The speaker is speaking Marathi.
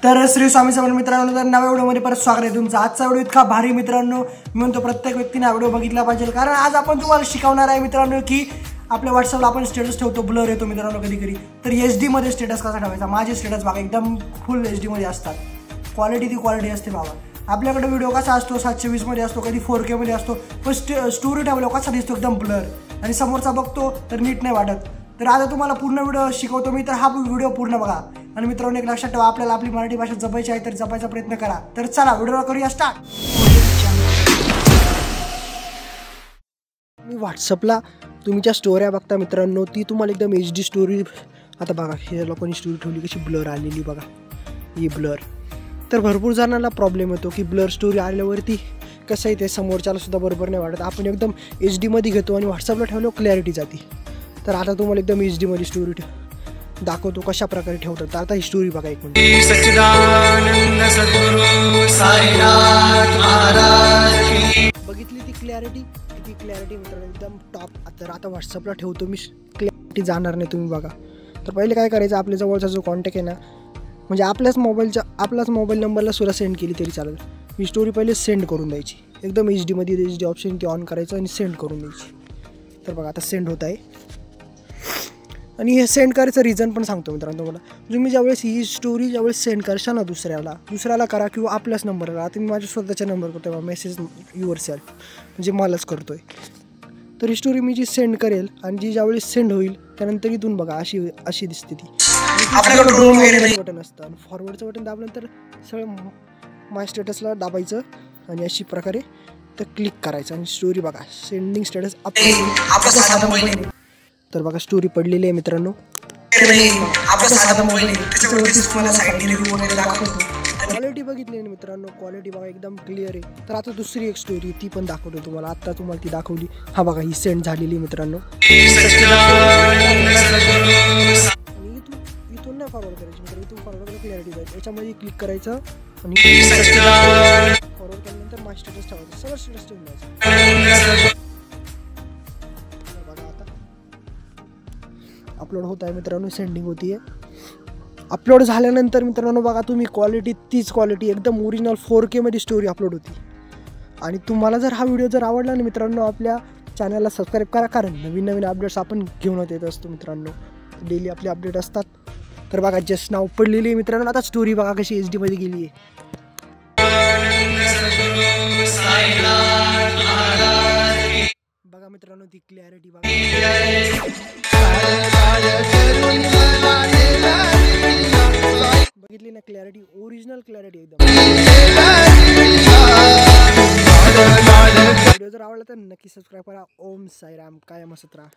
तर श्री स्वामी समर्थ मित्रांनो, तर नव्या व्हिडिओमध्ये परत स्वागत आहे तुमचं। आजचा व्हिडिओ इतका भारी मित्रांनो, मी म्हणतो प्रत्येक व्यक्तीने हा व्हिडिओ बघितला पाहिजे, कारण आज आपण तुम्हाला शिकवणार आहे मित्रांनो की आपल्या व्हॉट्सअपला आपण स्टेटस ठेवतो, ब्लर येतो मित्रांनो कधी कधी, तर HD मध्ये स्टेटस कसा ठेवायचा। माझे स्टेटस बघा एकदम फुल HD मध्ये असतात, क्वालिटी ती क्वालिटी असते बाबा। आपल्याकडे व्हिडिओ कसा असतो 720 मध्ये असतो, कधी 4K मध्ये असतो, पण स्टोरी ठेवल्यावर कसा दिसतो एकदम ब्लर, आणि समोरचा बघतो तर नीट नाही वाटत। तर आता तुम्हाला पूर्ण व्हिडिओ शिकवतो मी, तर हा व्हिडिओ पूर्ण बघा। आणि मित्रांनो एक लक्षात ठेवा, आपल्याला आपली मराठी भाषा जपायची आहे तर जपायचा प्रयत्न करा। तर चला व्हिडिओ करूया स्टार्ट। मी व्हॉट्सअपला तुम्ही ज्या स्टोऱ्या बघता मित्रांनो, ती तुम्हाला एकदम HD स्टोरी, आता बघा हे लोकांनी स्टोरी ठेवली कशी ब्लर आलेली बघा, ही ब्लर। तर भरपूर जणांना प्रॉब्लेम येतो की ब्लर स्टोरी आल्यावरती कसं आहे ते समोरच्याला सुद्धा बरोबर नाही वाटत। आपण एकदम HD मध्ये घेतो आणि व्हॉट्सअपला ठेवल्यावर क्लॅरिटी जाते। तर आता तुम्हाला एकदम HD मध्ये स्टोरी दाखवतो कशा प्रकारे ठेवतात। तर आता ही स्टोरी बघा एक मिनिट। बघितली ती क्लॅरिटी, किती क्लॅरिटी मित्रांनो एकदम टॉप। तर आता व्हॉट्सअपला ठेवतो मी, क्लॅरिटी जाणार नाही तुम्ही बघा। तर पहिले काय करायचं, आपल्या जवळचा जो कॉन्टॅक्ट आहे ना, म्हणजे आपल्याच मोबाईल नंबरला सुद्धा सेंड केली तरी चालेल। ही स्टोरी पहिले सेंड करून द्यायची, एकदम HD मध्ये HD ऑप्शन ते ऑन करायचं आणि सेंड करून द्यायची। तर बघा आता सेंड होत आहे, आणि हे सेंड करायचं रिझन पण सांगतो मित्रांनो तुम्हाला। तुम्ही ज्यावेळेस ही स्टोरी ज्यावेळेस सेंड करशा ना दुसऱ्याला करा किंवा आपल्याच नंबरला, आता मी माझ्या स्वतःच्या नंबर करतो मेसेज युअर सेल्फ, म्हणजे मलाच करतोय। तर ही स्टोरी मी जी सेंड करेल आणि जी ज्यावेळेस सेंड होईल त्यानंतर इथून बघा अशी दिसते ती बटन असतं, आणि फॉरवर्डचं बटन दाबल्यानंतर सगळं माय स्टेटसला दाबायचं आणि अशी प्रकारे तर क्लिक करायचं आणि स्टोरी बघा सेंडिंग स्टेटस अपलोड। तर बघा स्टोरी पडलेली आहे मित्रांनो। क्वालिटी बघितली ना मित्रांनो, क्वालिटी बघा एकदम क्लिअर आहे। तर आता दुसरी एक स्टोरी ती पण दाखवतो तुम्हाला, आता तुम्हाला ती दाखवली, हा बघा ही सेंड झालेली मित्रांनो। इथून नाही फॉरवर्ड करायची मित्रांनो, इथून फॉरवर्ड करायला क्लॅरिटी जायचं, याच्यामध्ये क्लिक करायचं आणि फॉरवर्ड केल्यानंतर माझं स्टेटस ठेवायचं, सगळं स्टेटस ठेवून द्यायचं। अपलोड होत आहे मित्रांनो, सेंडिंग होती आहे। अपलोड झाल्यानंतर मित्रांनो बघा तुम्ही क्वालिटी, तीच क्वालिटी एकदम ओरिजिनल 4K मध्ये स्टोरी अपलोड होती। आणि तुम्हाला जर हा व्हिडिओ जर आवडला ना मित्रांनो, आपल्या चॅनलला सबस्क्राईब करा, कारण नवीन अपडेट्स आपण घेऊन येत असतो मित्रांनो, डेली आपले अपडेट असतात। तर बघा जस्ट नाव पडलेली आहे मित्रांनो, आता स्टोरी बघा कशी HD मध्ये गेली आहे। बघा मित्रांनो ती क्लॅरिटी बघा, बघितली ना क्लॅरिटी, ओरिजिनल क्लॅरिटी एकदम। व्हिडिओ जर आवडला तर नक्की सबस्क्राईब करा। ओम साईराम, कायम असत राहा।